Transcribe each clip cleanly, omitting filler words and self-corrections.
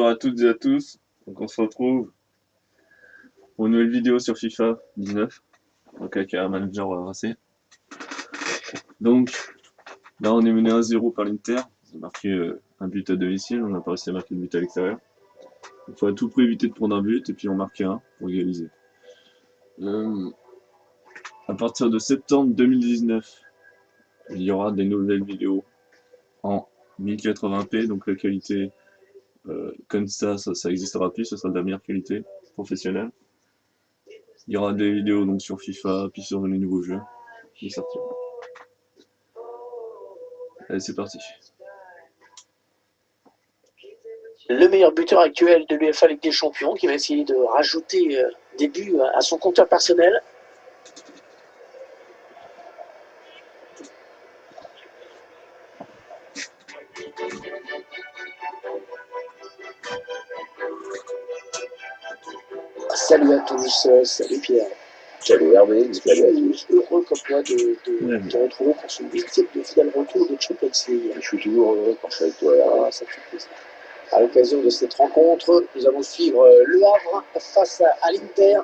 à toutes et à tous. Donc on se retrouve pour une nouvelle vidéo sur FIFA 19. Donc avec un manager racé. Donc là on est mené 1-0 par l'Inter. On a marqué un but à domicile, on n'a pas réussi à marquer le but à l'extérieur. Il faut à tout prix éviter de prendre un but et puis on marque un pour égaliser. À partir de septembre 2019, il y aura des nouvelles vidéos en 1080p, donc la qualité comme ça existera plus, ce sera de la meilleure qualité professionnelle. Il y aura des vidéos donc sur FIFA, puis sur les nouveaux jeux qui sortiront. Allez, c'est parti. Le meilleur buteur actuel de l'UEFA Ligue des Champions qui va essayer de rajouter des buts à son compteur personnel. Salut à tous, salut Pierre. Salut Hervé, salut à tous. Heureux comme toi de te retrouver pour ce 8e de fidèle retour de Champions League. Je suis toujours heureux quand je suis avec toi. Ah, ça fait plaisir. À l'occasion de cette rencontre, nous allons suivre Le Havre face à l'Inter.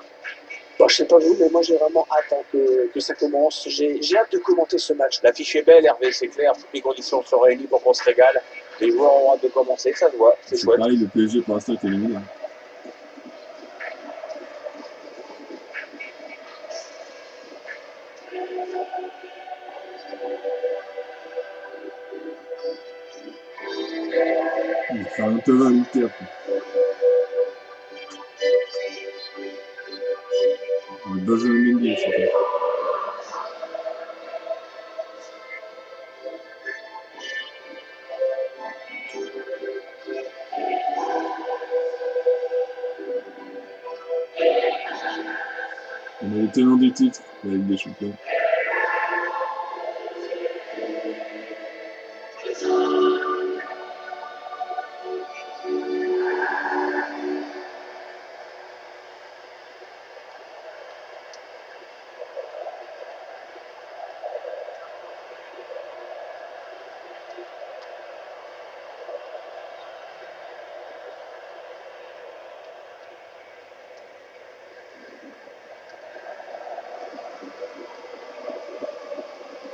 Bon, je sais pas vous, mais moi j'ai vraiment hâte que ça commence. J'ai hâte de commenter ce match. L'affiche est belle, Hervé, c'est clair. Toutes les conditions sont réunies pour qu'on se régale. Les joueurs ont hâte de commencer, ça se voit. C'est chouette. Pareil, le PSG pour l'instant est éliminé. Il fait un peu à l'Inter. Benjamin Mendy, c'est ça. On a les tenants des titres, la Ligue des Champions.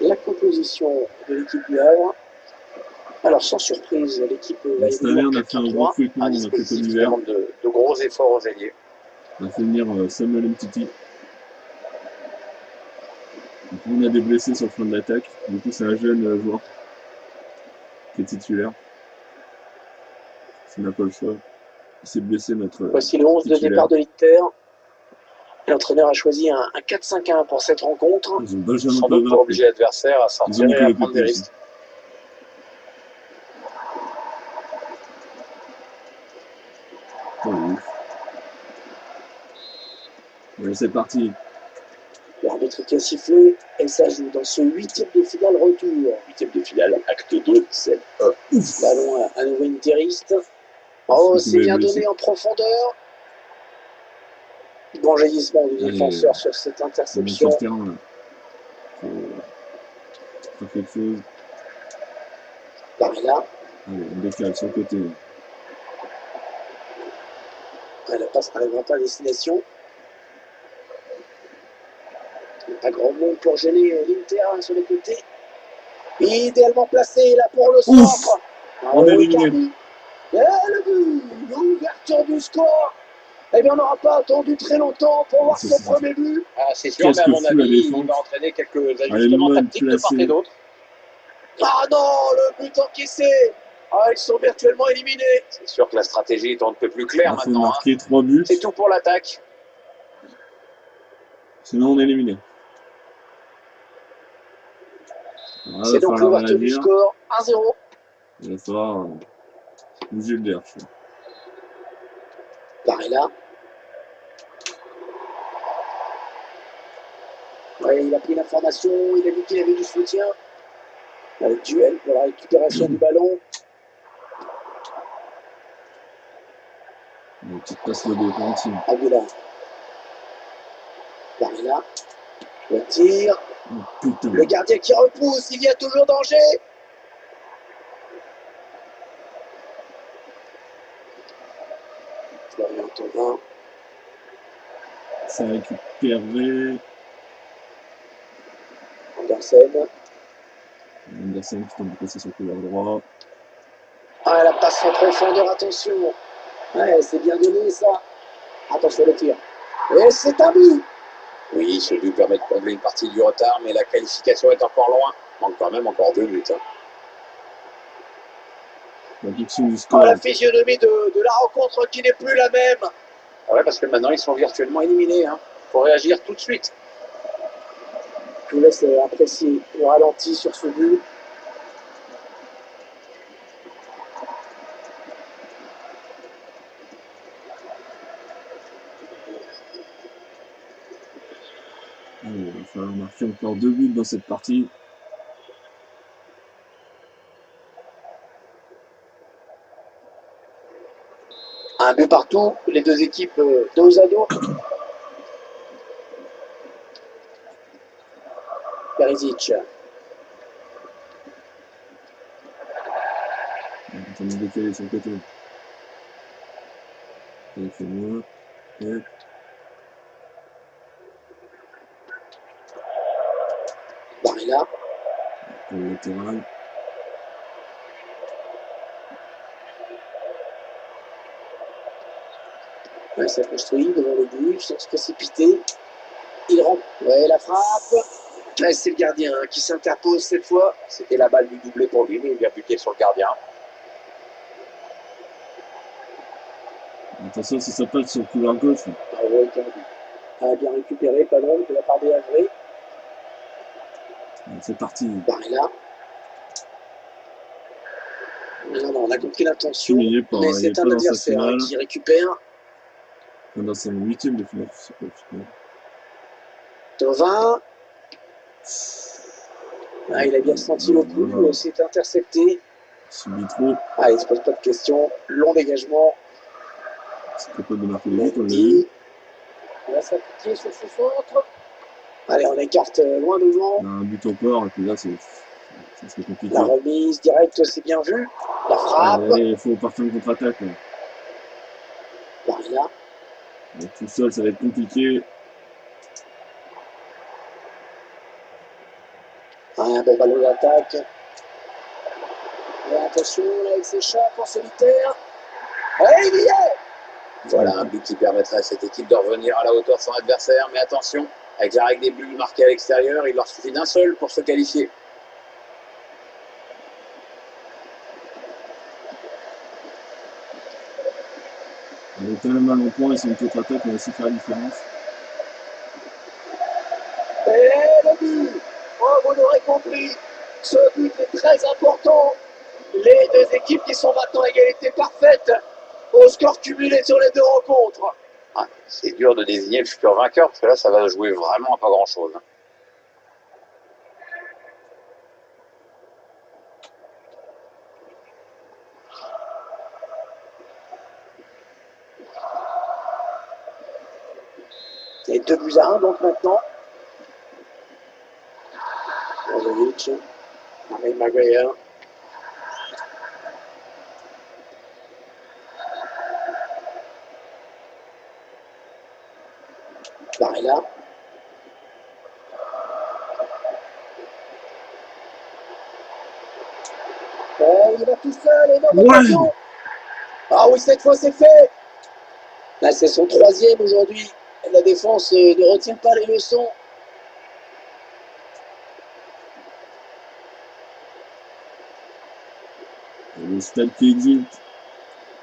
La composition de l'équipe du Havre. Alors, sans surprise, l'équipe va Cette année, on a fait un gros recrutement, Un on a fait comme dispositif qui l'hiver. demande de gros efforts aux ailiers. On a fait venir Samuel Mtiti. Donc, on a des blessés sur le front de l'attaque. Du coup, c'est un jeune joueur qui est titulaire. Ça n'a pas le choix. Il s'est blessé, notre Voici le 11 de titulaire. départ de l'Inter. L'entraîneur a choisi un 4-5-1 pour cette rencontre. Ils ont Benjamin Sans doute Pavard. pour obliger l'adversaire à Ils ont sortir et Nicolas à prendre des Pepe aussi. risques. Oh, ouf. Allez, c'est parti. L'arbitre qui a sifflé, et ça joue dans ce 8e de finale retour. 8e de finale, acte 2, scène 1. Ballon à nouveau interiste. Oh, c'est bien donné en profondeur. Bon jaillissement du défenseur sur cette On est interception. sur le terrain, là. Faut faire quelque chose. Barilla, Allez, on décale sur le côté. la passe n'arrivera pas à destination. Il n'y a pas grand monde pour gêner l'Inter sur les côtés. Idéalement placé là pour le centre. On est éliminé. Et le but, l'ouverture du score. Eh bien, on n'aura pas attendu très longtemps pour voir C'est son ça. premier but. Ah, c'est sûr, Qu'est-ce mais à que mon fout la avis, il défense? va entraîner quelques Allez, ajustements mal tactiques de part et placé. d'autre. Ah non, le but encaissé. Ah, ils sont virtuellement éliminés. C'est sûr que la stratégie est un peu plus claire Il faut maintenant. marquer 3 buts, C'est tout pour l'attaque. sinon on est éliminé. Voilà, C'est il va donc falloir l'ouverture du réagir. score, 1-0. Il va falloir bouger le derche. Barella. Ouais, il a pris l'information, il a dit qu'il avait du soutien. Le duel pour la récupération du ballon. Une petite passe lobée pour Antime. Aguilar. Barilla. Le tir. Oh, putain. Le gardien qui repousse, il y a toujours danger. c'est récupéré. Andersen. Andersen qui tombe passer sur le couloir droit. Ah, la passe en profondeur, attention. Ouais, c'est bien donné ça. Attention le tir. Et c'est un but. Oui, ce but permet de combler une partie du retard, mais la qualification est encore loin. Manque quand même encore 2 buts. L'addiction du Oh, score. la physionomie de la rencontre qui n'est plus la même. Ah ouais, parce que maintenant ils sont virtuellement éliminés. Faut réagir tout de suite. Je vous laisse apprécier le ralenti sur ce but. Il va falloir marquer encore 2 buts dans cette partie. Un but partout, les deux équipes dos à dos. Perisic. On est en train de décaler sur le côté. Ça fait moins. Et Barilla. pour le latéral. Ouais, ça construit devant le but sans se précipiter. Il rentre. Ouais, la frappe. Ouais, c'est le gardien qui s'interpose cette fois. C'était la balle du doublé pour lui, mais il vient buter sur le gardien. Attention, si ça passe sur le couloir gauche. Bravo, a bien récupéré, pas loin de la part des Havrais. C'est parti. Barilla. Non, on a compris l'intention, Il est pas, mais il c'est est pas un dans sa adversaire finale. qui récupère. Dans son 8e de finale, je sais pas. Tovin. Ah, il a bien senti le coup, c'est intercepté. Subit trop. Ah, il ne se pose pas de questions. Long dégagement. C'est capable de marquer les buts, on l'a vu. Mendy. Il va s'appliquer sur ce centre. Allez, on écarte loin devant. On a un but encore, et puis là, ça serait compliqué. La remise directe, c'est bien vu. La frappe. Allez, il faut partir en contre-attaque. Barilla. Tout seul, ça va être compliqué. Un bon ballon d'attaque. Et attention, là, il s'échappe en solitaire. Allez, il y est. Voilà un but qui permettrait à cette équipe de revenir à la hauteur de son adversaire. Mais attention, avec la règle des buts marqués à l'extérieur, il leur suffit d'un seul pour se qualifier. On est tellement mal en point, ils sont une contre-attaque, on va aussi faire la différence. Et le but. Oh, vous l'aurez compris, ce but est très important. Les deux équipes qui sont maintenant à égalité parfaite au score cumulé sur les deux rencontres. Ah, c'est dur de désigner le futur vainqueur, parce que là, ça va jouer vraiment à pas grand-chose. Et 2-1 donc maintenant. Brozovic, Harry Maguire. Barilla. Oh, il va tout seul, énorme occasion. Ah oui, cette fois c'est fait. Là, c'est son troisième aujourd'hui. La défense ne retient pas les leçons. Le stade qui existe.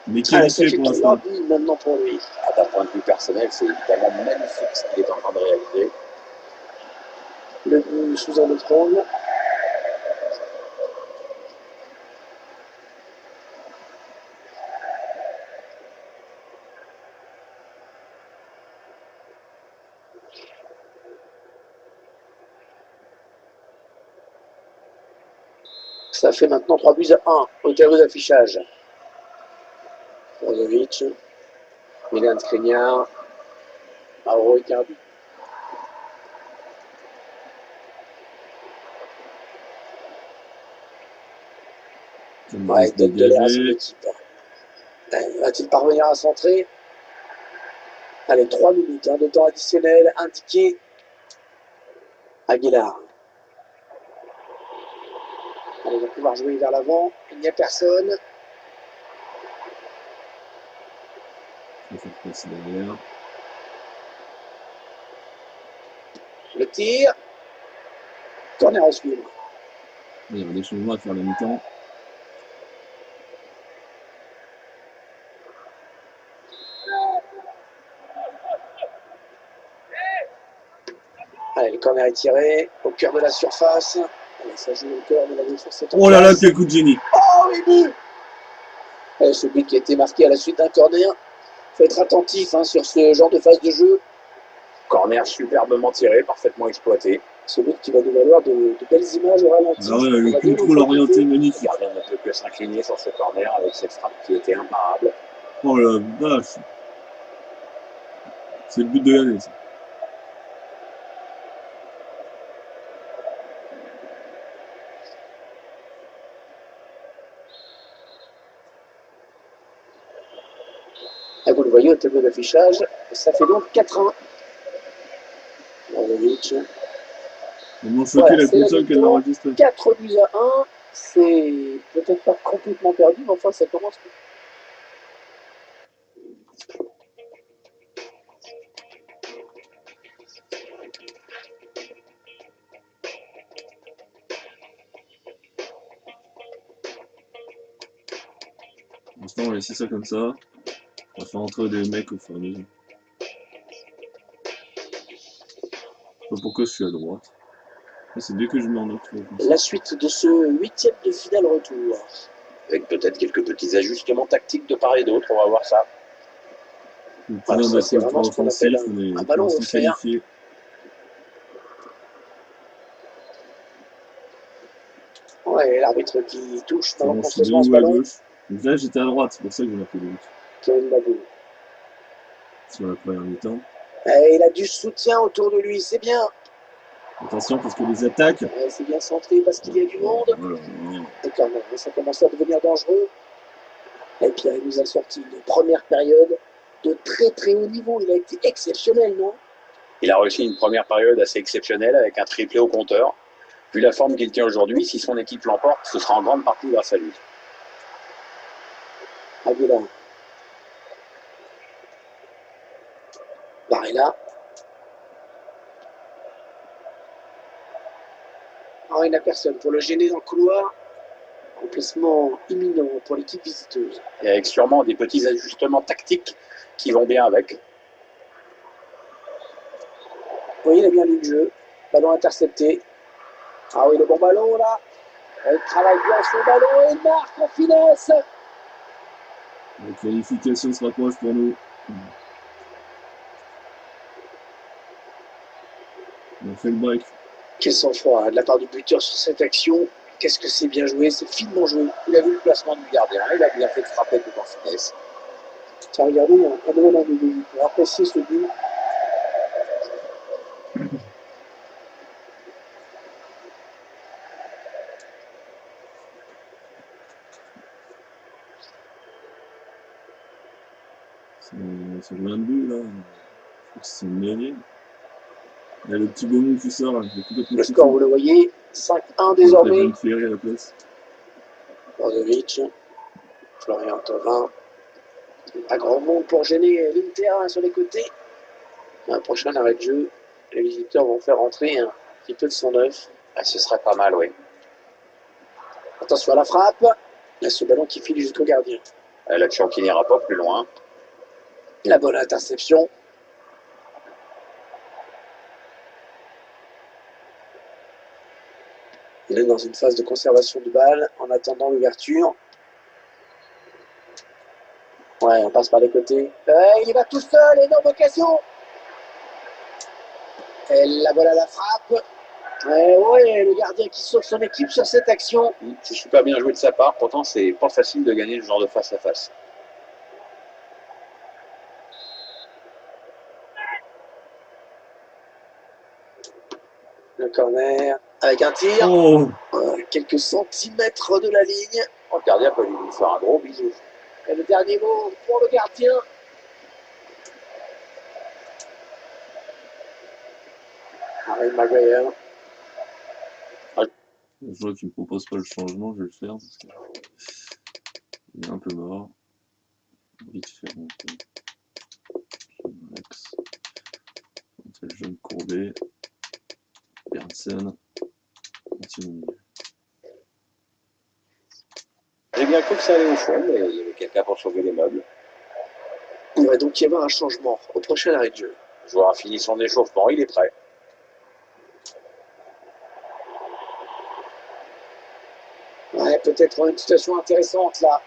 Mais Ah, ça qualifié fait pour 3 l'instant. buts maintenant pour lui. D'un point de vue personnel, c'est évidemment magnifique ce qu'il est en train de réaliser. Le but sous un autre angle. Ça fait maintenant 3-1 au tableau d'affichage. Brozovic, Milan Skriniar, Mauro Icardi. Ouais, il donne de l'air à son équipe. Va-t-il parvenir à centrer? Allez, 3 minutes de temps additionnel indiqué. Aguilar. Allez, on va pouvoir jouer vers l'avant. Il n'y a personne. Je vais faire passer derrière. Le tir. Corner à suivre. Il y aura des changements à faire la mi-temps. Allez, le corner est tiré au cœur de la surface. Allez, ça joue au cœur de la défense. Oh là là, quel coup de génie! Oh, oui, but! Allez, ce but qui a été marqué à la suite d'un corner. Il faut être attentif sur ce genre de phase de jeu. Corner superbement tiré, parfaitement exploité. Ce but qui va nous valoir de belles images au ralenti. Ah ouais, le contrôle orienté Le magnifique. gardien ne peut que s'incliner sur ce corner avec cette frappe qui était imparable. Oh la vache! C'est le but de l'année, ça. Et vous le voyez au tableau d'affichage, ça fait donc 4-1. Vlahovic. Ils m'ont choqué la console qu'elle m'a enregistrée. 4 buts à 1, c'est peut-être pas complètement perdu, mais enfin ça commence. Pour l'instant, on va laisser ça comme ça. On va faire entrer des mecs au fur et à mesure. Je sais pas pourquoi je suis à droite. C'est dès que je mets en autre. La suite de ce 8e de finale retour. Avec peut-être quelques petits ajustements tactiques de part et d'autre, on va voir ça. Voilà, ça, c'est vraiment ce qu'on appelle un ballon offert. qualifié. Ouais, l'arbitre qui touche Bon, dans je suis de ce haut à ballon. gauche. Donc là, j'étais à droite, c'est pour ça que j'ai marqué le but. Kevin Baboul. Sur la première mi-temps. Et il a du soutien autour de lui, c'est bien. Attention, parce que les attaques. Ouais, c'est bien centré parce qu'il y a du monde. Voilà. D'accord, mais ça commence à devenir dangereux. Et Pierre il nous a sorti une première période de très très haut niveau. Il a été exceptionnel, non? Il a réussi une première période assez exceptionnelle avec un triplé au compteur. Vu la forme qu'il tient aujourd'hui, si son équipe l'emporte, ce sera en grande partie grâce à lui. Aguilar. Barella. Oh, il n'a personne pour le gêner dans le couloir. Remplacement imminent pour l'équipe visiteuse. Et avec sûrement des petits ajustements tactiques qui vont bien avec. Vous voyez, il a bien lu le jeu. Ballon intercepté. Ah oui, le bon ballon là. Il travaille bien son ballon et il marque en finesse. La qualification se rapproche pour nous. On fait le break. Quel sang-froid de la part du buteur sur cette action. Qu'est-ce que c'est bien joué, c'est finement joué. Il a vu le placement du gardien, il a bien fait de frapper devant finesse. Tiens, regardez, un nouvel angle de vue pour apprécier ce but. C'est loin de but là. Je crois que c'est une mêlée. Il y a le petit bonhomme qui sort là. Le score, vous le voyez, 5-1 désormais. Ferry à la place. Brozovic, Florian Thauvin. Pas grand monde pour gêner l'Inter sur les côtés. Un prochain arrêt de jeu, les visiteurs vont faire entrer un petit peu de son œuf. Ah, ce serait pas mal, oui. Attention à la frappe. Il y a ce ballon qui file jusqu'au gardien. L'action qui n'ira pas plus loin. La bonne interception. Il est dans une phase de conservation de balle en attendant l'ouverture. Ouais, on passe par les côtés. Il va tout seul, énorme occasion. Et la voilà la frappe. Ouais, le gardien qui sauve son équipe sur cette action. C'est super bien joué de sa part, pourtant c'est pas facile de gagner ce genre de face à face. Le corner avec un tir. Oh, Quelques centimètres de la ligne. Le gardien peut lui faire un gros bisou. Et le dernier mot pour le gardien. Harry Maguire. Je vois qu'il me propose pas le changement, je vais le faire parce que il est un peu mort. Vite fait monter. Max. C'est le jeune Courbet. Bernsen. Continue. J'ai bien cru que ça allait au fond, mais il y avait quelqu'un pour sauver les meubles. Il va donc y avoir un changement au prochain arrêt de jeu. Le joueur a fini son échauffement, il est prêt. Ouais, peut-être une situation intéressante là.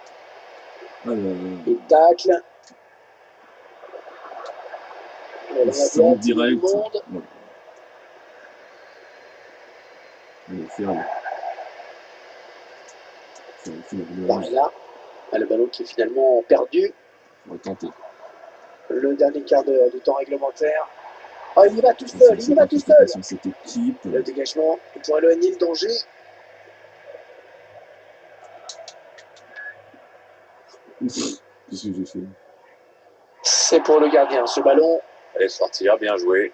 Il tacle. Le centre direct. Monde. Allez, ferme. Barilla. Le ballon qui est finalement perdu. On va tenter. Le dernier quart d'heure du temps réglementaire. Oh, il y va tout seul, il y va tout seul. Cette équipe. Le dégagement pour éloigner le danger. Qu'est-ce que j'ai fait? C'est pour le gardien, ce ballon. Allez sortir, bien joué.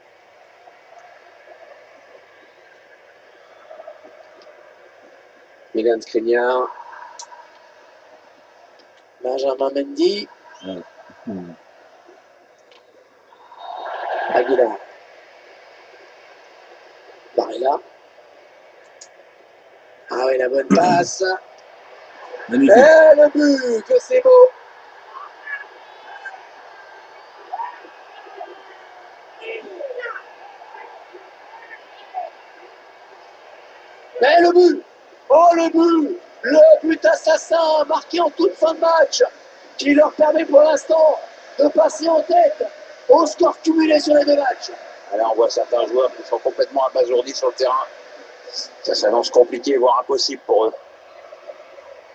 Milan Skriniar. Benjamin Mendy. Aguilar. Barilla. Ah oui, la bonne passe. Magnifique. Et le but, que c'est beau. Et le but. Oh, le but. Le but assassin marqué en toute fin de match, qui leur permet pour l'instant de passer en tête au score cumulé sur les deux matchs. Là, on voit certains joueurs qui sont complètement abasourdis sur le terrain. Ça s'annonce compliqué, voire impossible pour eux.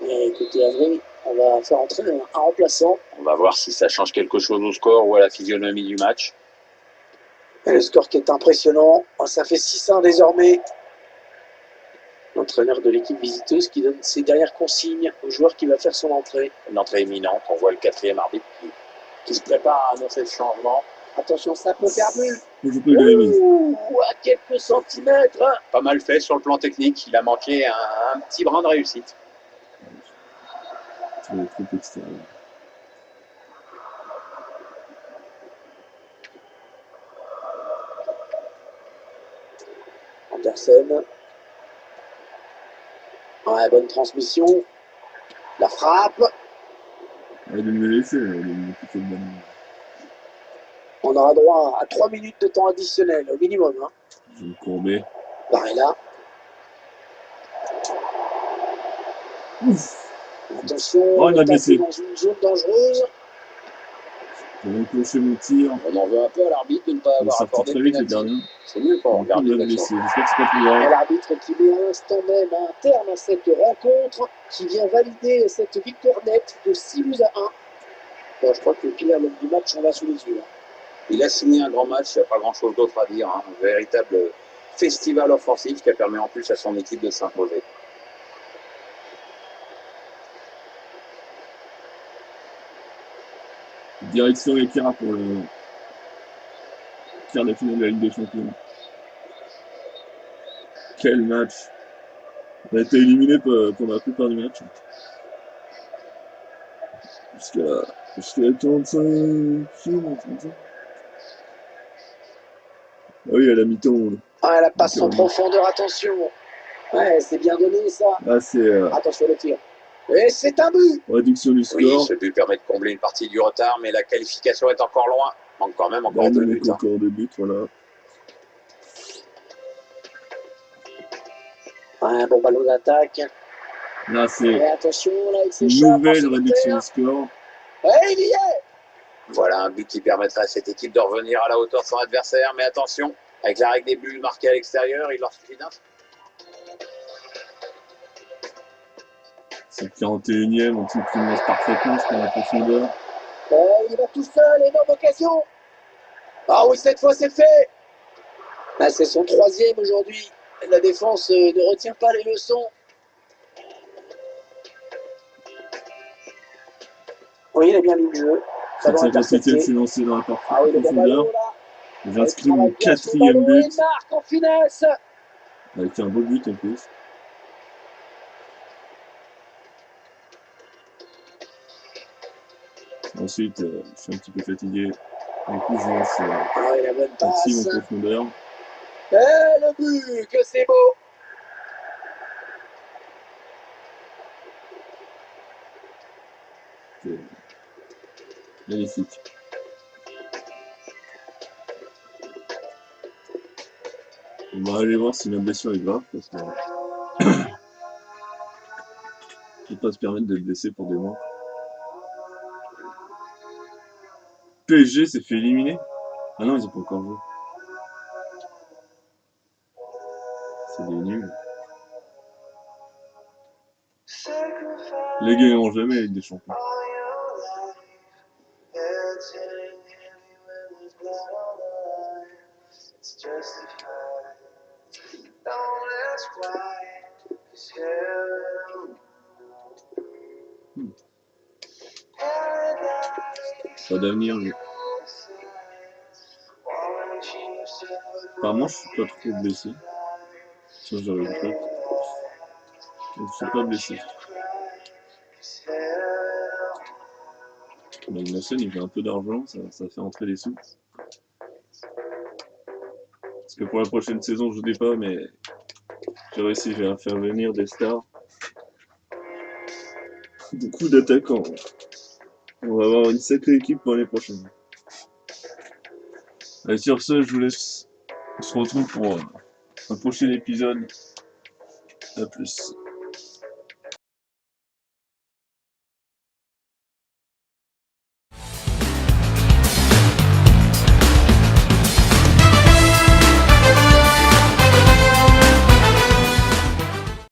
Et écoutez, Avril, on va faire entrer un remplaçant. On va voir si ça change quelque chose au score ou à la physionomie du match. Et le score qui est impressionnant, ça fait 6-1 désormais. L'entraîneur de l'équipe visiteuse qui donne ses dernières consignes au joueur qui va faire son entrée. Une entrée imminente, on voit le quatrième arbitre qui se prépare à annoncer le changement. Attention, ça peut faire but. Ouh, à quelques centimètres. Pas mal fait sur le plan technique, il a manqué un petit brin de réussite. Trop extérieur. Andersen. Ouais, bonne transmission. La frappe. Il de me laisser, il me fait le ballon. On aura droit à 3 minutes de temps additionnel au minimum. Hein. Je vais me courber. Barilla. Ouf. Attention, Oh, il a blessé. dans une zone dangereuse. Je vais enclencher mon tir. On en veut un peu à l'arbitre de ne pas avoir accordé très de vite le pénalty. gardien. C'est mieux quand on regarde les actions. J'espère que c'est pas plus grave. Et l'arbitre qui met à l'instant même un terme à cette rencontre, qui vient valider cette victoire nette de 6-1. Bon, je crois que le pilier du match, on l'a sous les yeux. Il a signé un grand match, il n'y a pas grand-chose d'autre à dire. Hein. Un véritable festival offensif qui a permis en plus à son équipe de s'imposer. Direction Ekira pour le quart de finale de la Ligue des Champions. Quel match! On a été éliminé pendant la plupart du match. Jusqu'à la 45 e Ah oui, à la mi-temps. Ah, la passe en profondeur, attention. Ouais, c'est bien donné ça. Ah, c'est. Attention le tir. Et c'est un but. Réduction du score. Oui, ce but permet de combler une partie du retard, mais la qualification est encore loin. Manque quand même encore 2 buts. Encore 2 buts, voilà. Ouais, bon ballon d'attaque. Là, c'est attention, là, il s'échappe. Nouvelle réduction du score. Ouais, il y est. Voilà un but qui permettrait à cette équipe de revenir à la hauteur de son adversaire. Mais attention, avec la règle des buts marqués à l'extérieur, il leur suffit d'un. C'est le 41e, on tire qu'il lance parfaitement, je prends la profondeur. Il va tout seul, énorme occasion. Ah oui, cette fois c'est fait. Ah, c'est son 3e aujourd'hui. La défense ne retient pas les leçons. Oui, il a bien lu le jeu. Cette 58e, c'est lancé dans la Ah oui, le bon profondeur. ballon là. J'inscris mon Travaille bien son 4e ballon et but, marque en finesse. avec un beau but en plus. Ensuite, je suis un petit peu fatigué. Du coup, je lance Ah, et la bonne Maxime en passe. profondeur. Et le but, que c'est beau. C'est magnifique. On va aller voir si ma blessure est grave, parce que je ne peux pas se permettre d'être blessé pour des mois. PSG s'est fait éliminer? Ah non, ils ont pas encore joué. C'est des nuls. Les gars n'ont jamais avec des champions. Pas d'avenir, lui. Apparemment, je suis pas trop blessé. Ça, j'aurais le truc. Donc, je suis pas blessé. Mais la chaîne, il veut un peu d'argent, ça fait entrer des sous. Parce que pour la prochaine saison, je dis pas, mais j'ai réussi à faire venir des stars. Beaucoup d'attaquants. On va avoir une sacrée équipe pour l'année prochaine. Allez, sur ce, je vous laisse. On se retrouve pour un prochain épisode. A plus.